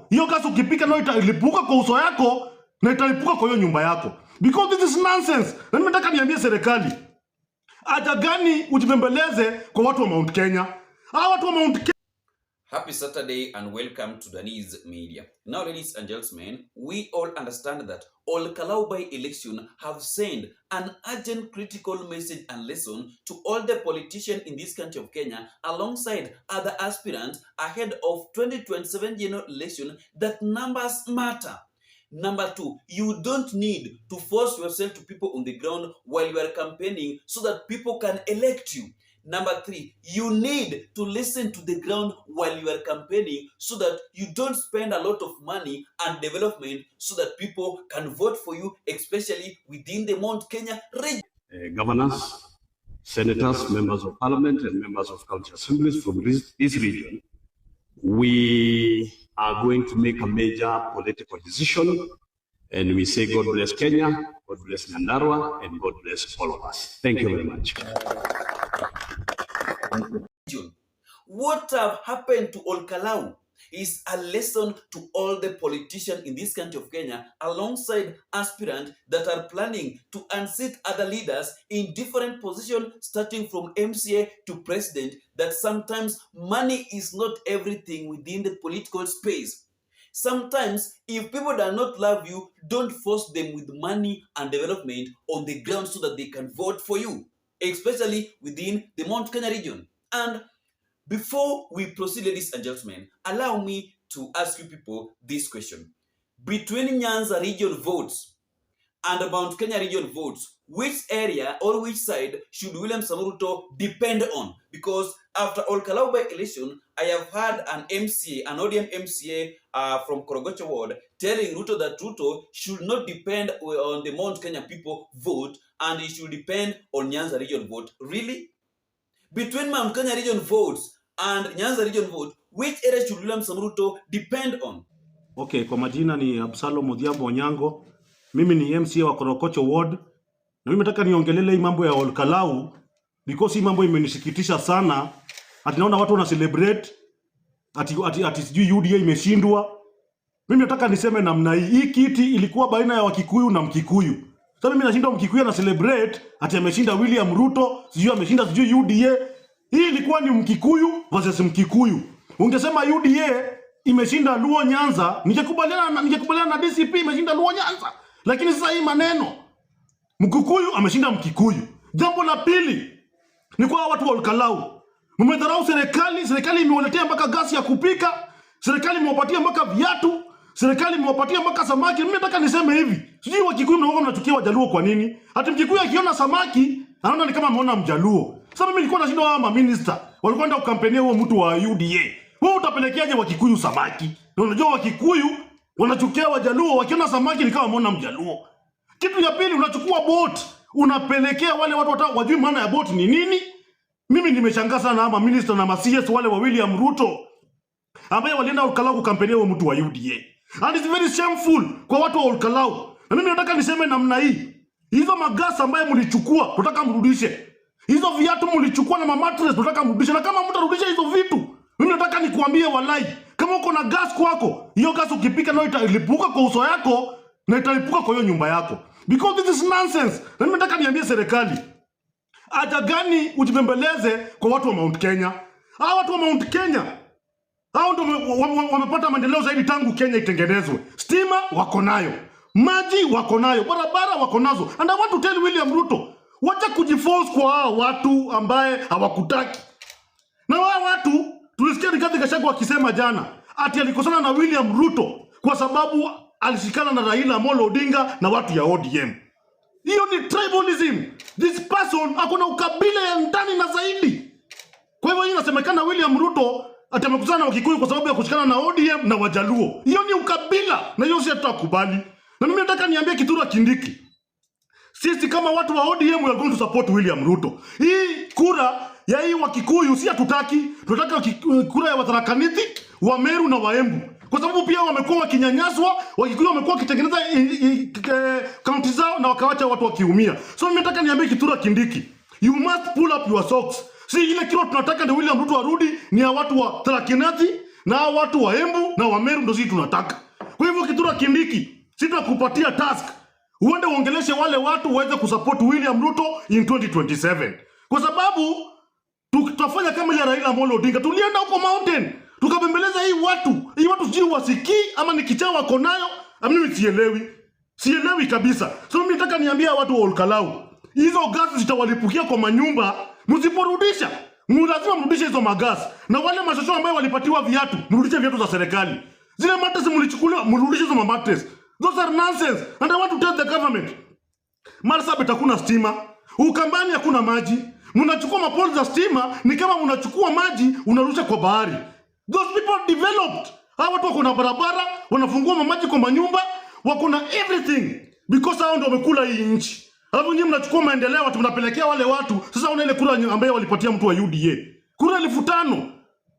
hiyo gas ukipika nayo italipuka kwa uso yako na italipuka kwa hiyo nyumba yako. Because this is nonsense. Na mimi nataka niambie serikali, haja gani ujibembeleze kwa watu wa Mount Kenya? Watu wa Mount Kenya. Happy Saturday and welcome to Danny's Media. Now, ladies and gentlemen, we all understand that all Kalou by-election have sent an urgent critical message and lesson to all the politicians in this country of Kenya alongside other aspirants ahead of 2027 general election that numbers matter. Number 2, you don't need to force yourself to people on the ground while you are campaigning so that people can elect you. Number 3, you need to listen to the ground while you are campaigning so that you don't spend a lot of money and development so that people can vote for you, especially within the Mount Kenya region. Governors, senators, members of parliament, and members of county assemblies from this region, we are going to make a major political decision, and we say God bless Kenya, God bless Nyandarua, and God bless all of us. Thank you very much. What have happened to all Kalou is a lesson to all the politicians in this country of Kenya alongside aspirants that are planning to unseat other leaders in different positions starting from MCA to president, that sometimes money is not everything within the political space. Sometimes, if people do not love you, don't force them with money and development on the ground so that they can vote for you, especially within the Mount Kenya region. And before we proceed, ladies and gentlemen, allow me to ask you people this question. Between Nyanza region votes and Mount Kenya region votes, which area or which side should William Ruto depend on? Because after all Kalou by-election, I have had an MCA, an ODM MCA from Korogocho ward, telling Ruto that Ruto should not depend on the Mount Kenya people vote and he should depend on Nyanza region vote. Really? Between Mount Kenya region votes and Nyanza region vote, which area should William Ruto depend on? Okay, kwa majina ni Absalom Odhiambo Onyango. Mimi ni MCA wa Korogocho ward. Na mimi nataka niongelele hii mambo ya all Kalou because hii mambo imenisikitisha sana. Ati naona watu wana celebrate ati sijui UDA imeshindwa. Mimi nataka niseme namna hii. Hii kiti ilikuwa baina ya Wakikuyu na Mkikuyu. Sasa mimi nashinda Mkikuyu na celebrate ati ameshinda William Ruto, sijui ameshinda sijui UDA. Hii ilikuwa ni Mkikuyu versus Mkikuyu. Ungesema UDA imeshinda Luo Nyanza, ningekubaliana na DCP imeshinda Luo Nyanza. Lakini sasa hii maneno Mkikuyu ameshinda Mkikuyu. Jambo la pili ni kwa watu wa Kalou. Mmedharau serikali imewaletea mpaka gasi ya kupika, serikali imewapatia mpaka viatu, serikali imewapatia mpaka samaki. Mimi nataka niseme hivi, sijui Wakikuyu mnachukia Wajaluo kwa nini? Hata Mkikuyu akiona samaki anaona ni kama ameona Mjaluo. Sasa mimi nilikuwa nashinda hawa maminister walikuwa ndio kampenia huo mtu wa UDA. Wewe utapelekeaje Wakikuyu samaki? Na unajua Wakikuyu wanachukia Wajaluo, wakiona samaki ni kama ameona Mjaluo. Kitu ya pili, unachukua boat unapelekea wale watu wajui maana ya boat ni nini. Mimi nimeshangaa sana ama minister na CS wale wa William Ruto ambaye walienda Kalou kukampenia huo mtu wa UDA. And it's very shameful kwa watu wa Kalou. Na mimi nataka niseme namna hii. Hizo magasa ambaye mlichukua tunataka mrudishe. Hizo viatu mlichukua na mattress tunataka mrudishe. Na kama mtarudisha hizo vitu, mimi nataka nikuambie walai, kama uko na gas kwako, hiyo gas ukipika nayo italipuka kwa uso yako na italipuka kwa hiyo nyumba yako. Because this is nonsense. Na mimi nataka niambie serikali, haja gani ujibembeleze kwa watu wa Mount Kenya? Watu wa Mount Kenya, hao ndio wamepata maendeleo zaidi tangu Kenya itengenezwe. Stima wako nayo, maji wako nayo, barabara wako nazo. And I want to tell William Ruto, wacha kujiforce kwa hao watu ambaye hawakutaki. Na hao watu tulisikia Rigathi Gachagua akisema jana ati alikosana na William Ruto kwa sababu alishikana na Raila Amolo Odinga na watu ya ODM. Hiyo ni tribalism. This person akona ukabila ya ndani na zaidi. Kwa hivyo inasemekana William Ruto atamekutana na Wakikuyu kwa sababu ya kushikana na ODM na Wajaluo. Hiyo ni ukabila na hiyo si tutakubali. Na mimi nataka niambie Kithure Kindiki, sisi kama watu wa ODM we are going to support William Ruto. Hii kura ya hii Wakikuyu si hatutaki. Tunataka kura ya Watharakanithi, wa Meru na Waembu. Kwa sababu pia wamekuwa wakinyanyaswa, Wakikuyu wamekuwa wakitengeneza kaunti zao na wakawacha watu wakiumia. So mimi nataka niambie Kithure Kindiki, you must pull up your socks. Si ile kilo tunataka ndio William Ruto arudi ni ya watu wa Tharakanithi Na watu wa Embu na wa Meru ndio sisi tunataka. Kwa hivyo Kithure Kindiki, sisi tunakupatia task. Uende uongeleshe wale watu waweze kusupport William Ruto in 2027. Kwa sababu tutafanya kama ile Raila Amolo Odinga. Tulienda huko mountain, tukabembeleza hii watu sijui wasikii ama ni kichaa wako nayo. Mimi sielewi kabisa. So mimi nataka niambia watu wa Olkalau, hizo gasi zitawalipukia kwa manyumba, msiporudisha. Lazima mrudishe hizo magasi. Na wale mashosho ambao walipatiwa viatu, mrudishe viatu za serikali. Zile matters mlichukuliwa, mrudishe hizo matters. Those are nonsense. And I want to tell the government, Marsabit hakuna stima, Ukambani hakuna maji. Mnachukua mapoli za stima ni kama mnachukua maji unarusha kwa bahari. Those people developed. Hawa watu wako na barabara, wanafungua maji kwa manyumba, wako na everything because hao ndio wamekula hii nchi. Alafu nyinyi mnachukua maendeleo watu mnapelekea wale watu. Sasa una ile kura ambayo walipatia mtu wa UDA. Kura 5,000.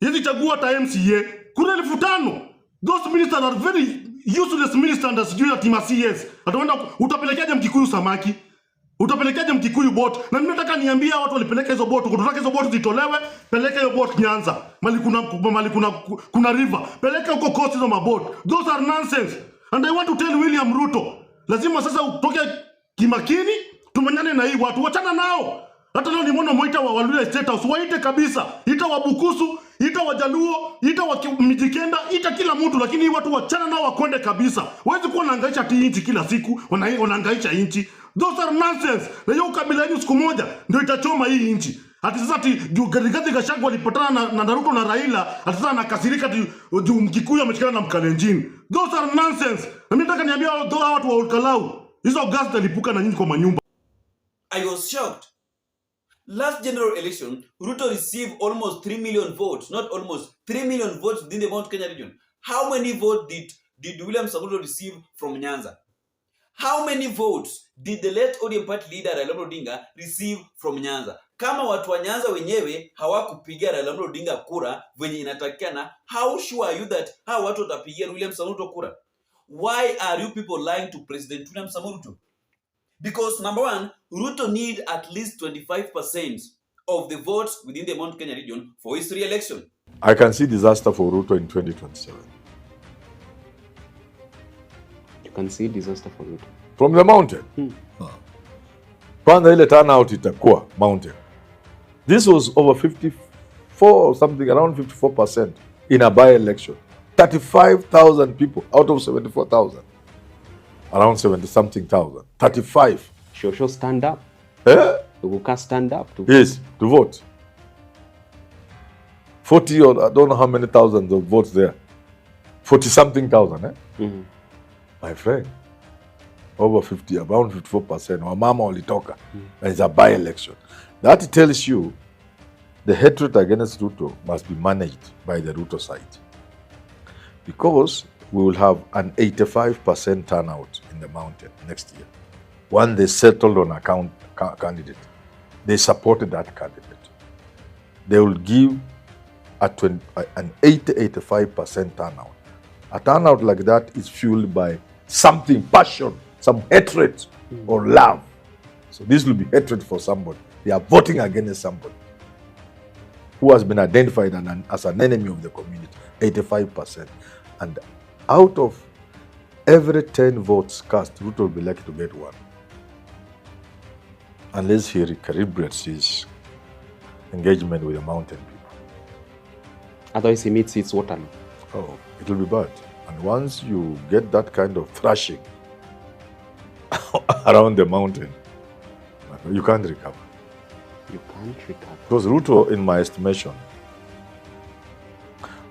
Hizi chagua hata MCA. Kura 5,000. Those ministers are very useless ministers as juu ya team CS. Ataenda utapelekeaje Mkikuyu samaki? Utapelekeaje Mkikuyu bot? Na mimi nataka niambia watu walipeleka hizo bot, tunataka hizo bot zitolewe, peleka hiyo bot Nyanza. Mali kuna river. Peleka huko coast hizo mabot. Those are nonsense. And I want to tell William Ruto, lazima sasa utoke kimakini, tumenyane na hii watu, wachana nao. Hata leo nimeona Moita wa Waluya State House, waite kabisa. Ita Wabukusu, ita Wajaluo, ita Mijikenda, ita kila mtu, lakini hii watu wachana nao wakwende kabisa. Wawezi kuwa wanahangaisha ati inchi kila siku, wanahangaisha inchi. Those are nonsense. Na hiyo kabila yenu siku moja ndio itachoma hii inchi. Ati sasa ati Rigathi Gachagua walipatana na Ruto na Raila, ati sasa anakasirika ati Mkikuyu ameshikana na Mkalenjin. Those are nonsense. Na mimi nataka niambia watu wa Olkalau, hizo gas zitalipuka na nyinyi kwa manyumba. I was shocked. Last general election, Ruto received almost 3 million votes, not almost 3 million votes within the Mount Kenya region. How many votes did William Samoei receive from Nyanza? How many votes did the late ODM party leader Raila Odinga receive from Nyanza? Kama watu wa Nyanza wenyewe hawakupigia Raila Odinga kura venye inatakikana, how sure are you that hao watu watapigia William Samoei kura? Why are you people lying to President William Samoei? Because number one, Ruto need at least 25% of the votes within the Mount Kenya region for his re-election. I can see disaster for Ruto in 2027. You can see disaster for Ruto from the mountain. Kwanza ile turnout itakuwa mountain. This was over 54 or something, around 54% in a by-election. 35,000 people out of 74,000. Around 70-something thousand. 35. Shosho stand up. Uguka stand up to yes, to vote. 40 or I don't know how many thousands of votes there. 40-something thousand, My friend. Over 50, around 54%. Wamama walitoka. And it's a by-election. That tells you the hatred against Ruto must be managed by the Ruto side. Because we will have an 85% turnout in the mountain next year. When they settled on a candidate, they supported that candidate. They will give an 80-85% turnout. A turnout like that is fueled by something, passion, some hatred or love. So this will be hatred for somebody. They are voting against somebody who has been identified as an enemy of the community, 85%. And out of every 10 votes cast, Ruto will be lucky to get one. Unless he recalibrates his engagement with the mountain people. Otherwise he meets its Waterloo. Oh, it will be bad. And once you get that kind of thrashing around the mountain, you can't recover. You can't recover. Because Ruto, in my estimation,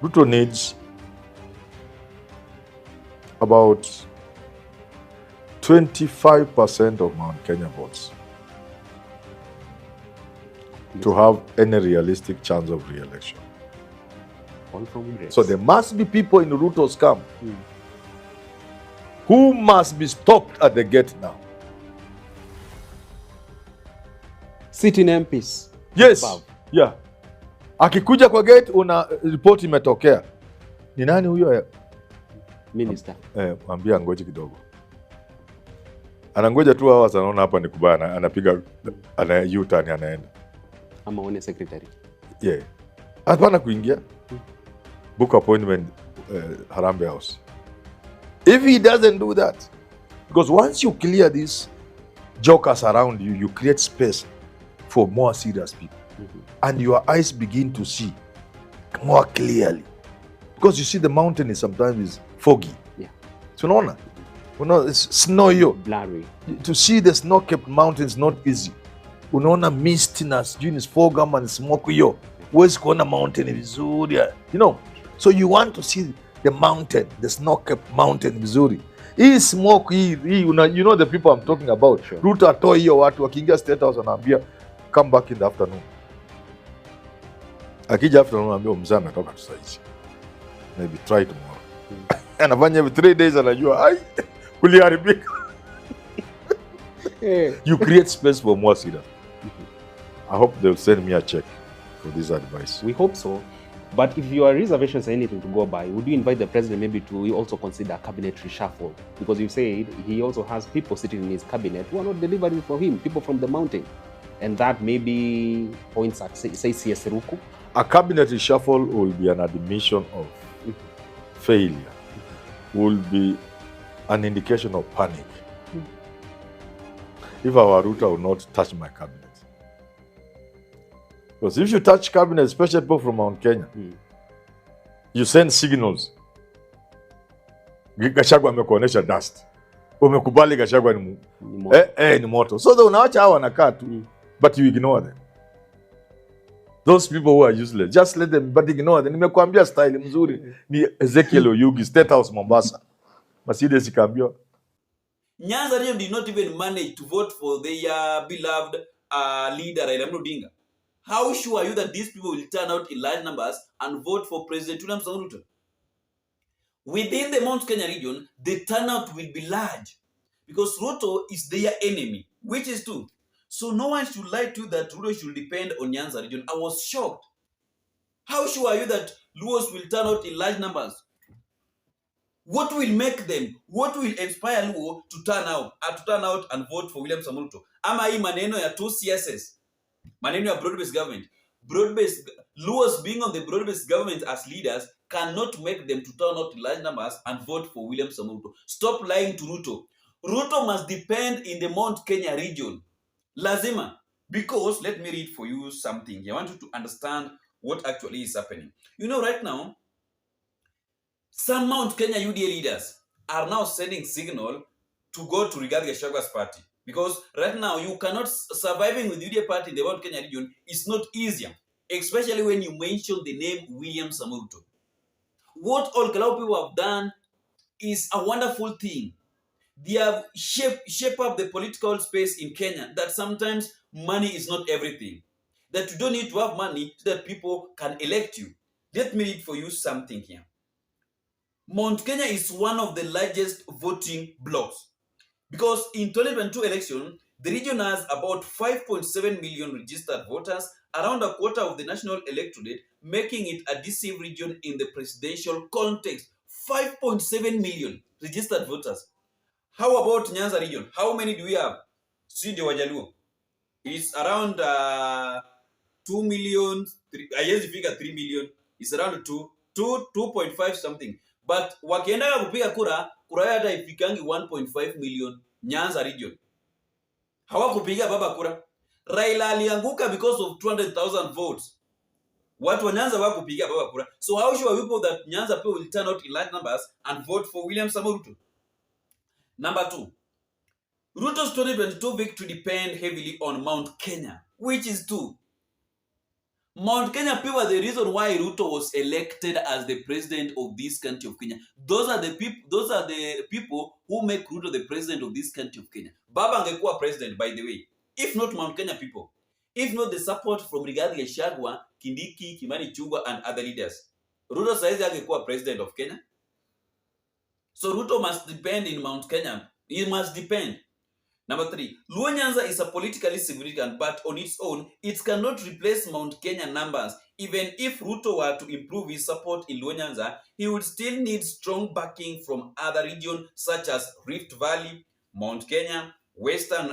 Ruto needs about 25% of Mount Kenya votes to have any realistic chance of re-election. All from grace. So there must be people in Ruto's camp who must be stopped at the gate now. Sitting MPs. Yes. Above. Yeah. Akikuja kwa gate una report imetokea. Ni nani huyo? Minister. Mwambie ngoje kidogo. Anangoja 2 hours, anaona hapa ni kubaya, anapiga U-turn anaenda. Ama one secretary. Yeah. Hapana kuingia. book appointment, Harambe House. If he doesn't do that, because once you clear these jokers around you, you create space for more serious people. And your eyes begin to see more clearly. Because you see the mountain is sometimes foggy. Yeah. So it's snowy. Blurry. To see the snow-capped mountains not easy. Unaona mistiness, juu ni fog ama ni smoke hiyo. Huwezi kuona mountain vizuri. So you want to see the mountain, the snow-capped mountain vizuri. Hii smoke hii you know the people I'm talking about. Sure. Ruto atoe hiyo watu wakiingia State House wanaambia come back in the afternoon. Akija afternoon anaambia mzee ametoka tu saizi. Maybe try tomorrow. Anafanya every 3 days anajua ai kuliharibika. You create space for more serious. I hope they'll send me a check for this advice. We hope so. But if your reservations are anything to go by, would you invite the president maybe to also consider a cabinet reshuffle? Because you said he also has people sitting in his cabinet who are not delivering for him, people from the mountain. And that maybe points at, say CS Ruku. A cabinet reshuffle will be an admission of failure, will be an indication of panic. If our Ruto will not touch my cabinet. Because if you touch cabinet, especially people from Mount Kenya, you send signals. Gachagua amekuonesha dust. Umekubali Gachagua ni moto. So unaacha hawa wanakaa tu, but you ignore them. Those people who are useless, just let them, but ignore them. Nimekuambia style mzuri ni Ezekiel Oyugi, State House Mombasa. Mercedes ikaambiwa. Nyanza region did not even manage to vote for their beloved leader Raila Odinga. How sure are you that these people will turn out in large numbers and vote for President William Ruto? Within the Mount Kenya region, the turnout will be large because Ruto is their enemy, which is true. So no one should lie to you that Ruto should depend on Nyanza region. I was shocked. How sure are you that Luos will turn out in large numbers? What will make them? What will inspire Luo to turn out and vote for William Ruto? Ama hii maneno ya 2 CSS, maneno ya broad-based government. Luos being on the broad-based government as leaders cannot make them to turn out in large numbers and vote for William Ruto. Stop lying to Ruto. Ruto must depend in the Mount Kenya region. Lazima. Because, let me read for you something. I want you to understand what actually is happening. Right now, some Mount Kenya UDA leaders are now sending signal to go to Rigathi Gachagua's party. Because right now, you cannot, surviving with UDA party in the Mount Kenya region is not easier. Especially when you mention the name William Ruto. What all Kalau people have done is a wonderful thing. They have shape up the political space in Kenya that sometimes money is not everything. That you don't need to have money so that people can elect you. Let me read for you something here. Mount Kenya is one of the largest voting blocks because in 2022 election, the region has about 5.7 million registered voters, around a quarter of the national electorate, making it a decisive region in the presidential context. 5.7 million registered voters. How about Nyanza region? How many do we have? Sidi Wajaluo. It's around 2 million. I just figure 3 million. It's around 2.5 something. But wakienda kupiga kura hata ifikangi 1.5 million Nyanza region. Hawakupiga baba kura. Raila alianguka because of 200,000 votes. Watu wa Nyanza hawakupiga baba kura. So how sure are people that Nyanza people will turn out in large numbers and vote for William Ruto? Number 2, Ruto's 2022 victory depend heavily on Mount Kenya, which is true. Mount Kenya people are the reason why Ruto was elected as the president of this country of Kenya. Those are the people who make Ruto the president of this country of Kenya. Baba angekuwa president, by the way, if not Mount Kenya people, if not the support from Rigathi Gachagua, Kindiki, Kimani Ichung'wah, and other leaders, Ruto saizi angekuwa president of Kenya. So Ruto must depend in Mount Kenya. He must depend. Number 3, Luo Nyanza is a politically significant, but on its own, it cannot replace Mount Kenya numbers. Even if Ruto were to improve his support in Luo Nyanza, he would still need strong backing from other regions such as Rift Valley, Mount Kenya, Western,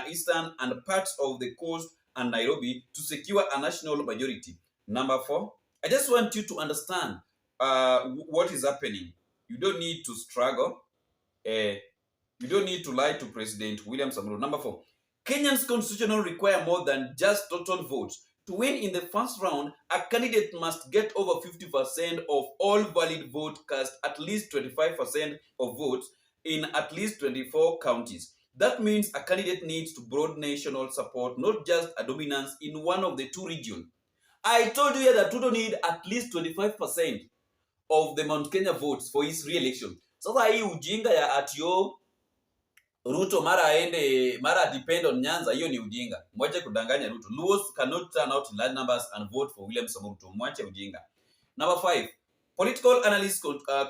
Eastern, and parts of the coast and Nairobi to secure a national majority. Number 4, I just want you to understand what is happening. You don't need to struggle. You don't need to lie to President William Samoei. Number 4, Kenya's constitution don't require more than just total votes. To win in the first round, a candidate must get over 50% of all valid votes cast, at least 25% of votes in at least 24 counties. That means a candidate needs to broad national support, not just a dominance in one of the 2 regions. I told you here that Ruto need at least 25% of the Mount Kenya votes for his re-election. Sasa hii ujinga ya atio Ruto mara depend on Nyanza, hiyo ni ujinga. Mwache kudanganya Ruto. Luos cannot turn out in large numbers and vote for William Samoei Ruto. Mwache ujinga. Number 5, political analysts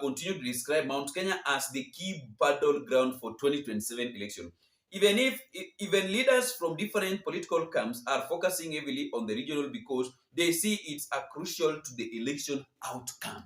continue to describe Mount Kenya as the key battleground for 2027 election. Even leaders from different political camps are focusing heavily on the regional because they see it's a crucial to the election outcome.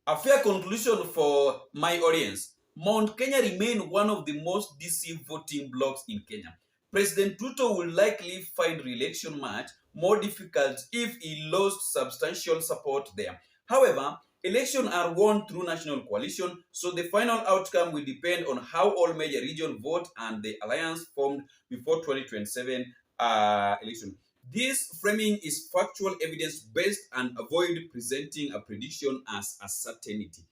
A fair conclusion for my audience: Mount Kenya remain one of the most deceived voting blocks in Kenya. President Ruto will likely find re-election much more difficult if he lost substantial support there. However, elections are won through national coalition, so the final outcome will depend on how all major regions vote and the alliance formed before 2027 election. This framing is factual evidence-based and avoid presenting a prediction as a certainty.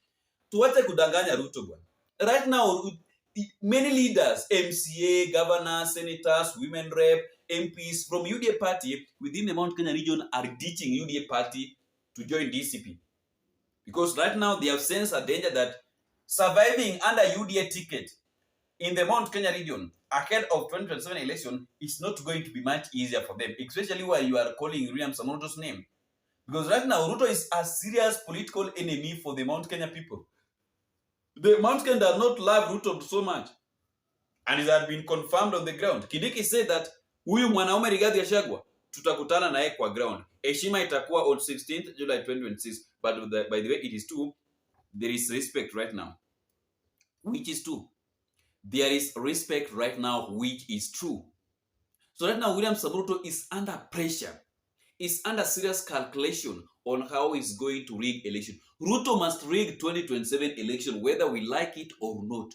Tuache kudanganya Ruto bwana. Right now, many leaders, MCA, governors, senators, women rep, MPs from UDA party within the Mount Kenya region are ditching UDA party to join DCP. Because right now they have sensed a danger that surviving under UDA ticket in the Mount Kenya region ahead of 2027 election is not going to be much easier for them, especially while you are calling William Samoei Ruto's name. Because right now, Ruto is a serious political enemy for the Mount Kenya people. The Mount Kenya does not love Ruto so much. And it has been confirmed on the ground. Kindiki said that huyu mwanaume Rigathi Gachagua tutakutana naye kwa ground. Heshima itakuwa on 16th July 2026. But by the way, it is true. There is respect right now, which is true. There is respect right now, which is true. So right now, William Samoei Ruto is under pressure, is under serious calculation on how he's going to rig election. Ruto must rig 2027 election, whether we like it or not.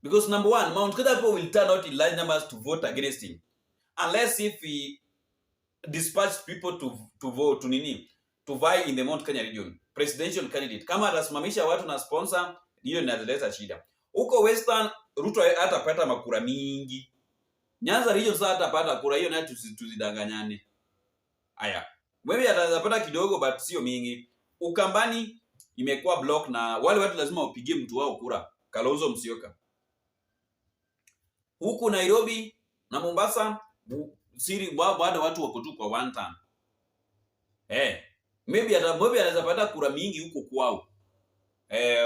Because number 1, Mount Kenya people will turn out in large numbers to vote against him. Unless if he dispatched people to vote, to vie in the Mount Kenya region, presidential candidate. Kama atasimamisha watu na sponsor, hiyo inaleta shida. Huko Western, Ruto hatapata makura mingi. Nyanza region sasa hatapata kura, hiyo nayo tuzidanganyane. Aya. Maybe atapata kidogo but sio mingi. Ukambani imekuwa block na wale watu lazima wapige mtu wao kura. Kalonzo Musyoka. Huku Nairobi na Mombasa siri bado watu wako tu kwa one time. Maybe anaweza pata kura mingi huko kwao.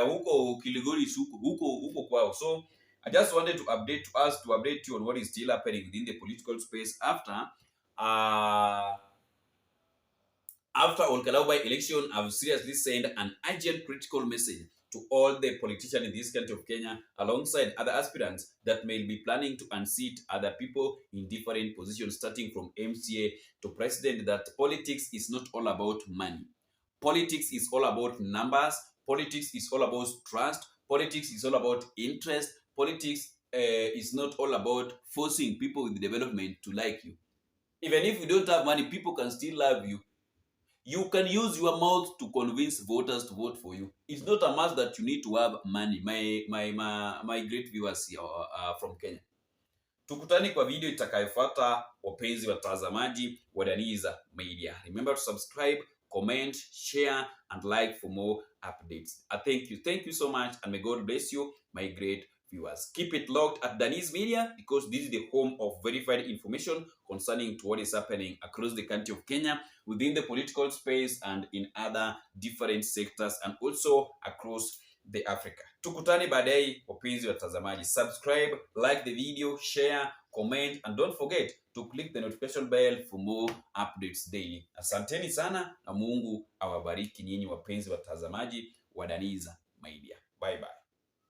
Huko Kiligori huko kwao. So I just wanted to update you on what is still happening within the political space after Olkalou by-election. I've seriously sent an urgent critical message to all the politicians in this country of Kenya, alongside other aspirants that may be planning to unseat other people in different positions, starting from MCA to president, that politics is not all about money. Politics is all about numbers. Politics is all about trust. Politics is all about interest. Politics is not all about forcing people with development to like you. Even if you don't have money, people can still love you. You can use your mouth to convince voters to vote for you. It's not a must that you need to have money. My great viewers here from Kenya. Tukutani kwa video itakayofuata, wapenzi watazamaji wa Daniza Media. Remember to subscribe, comment, share, and like for more updates. I thank you. Thank you so much, and may God bless you, my great viewers. Keep it locked at Daniz Media, because this is the home of verified information concerning to what is happening across the country of Kenya, within the political space and in other different sectors, and also across the Africa. Tukutane baadaye, wapenzi watazamaji. Subscribe, like the video, share, comment, and don't forget to click the notification bell for more updates daily. Asanteni sana na Mungu awabariki nyinyi wapenzi watazamaji wa Daniza Media. Bye bye.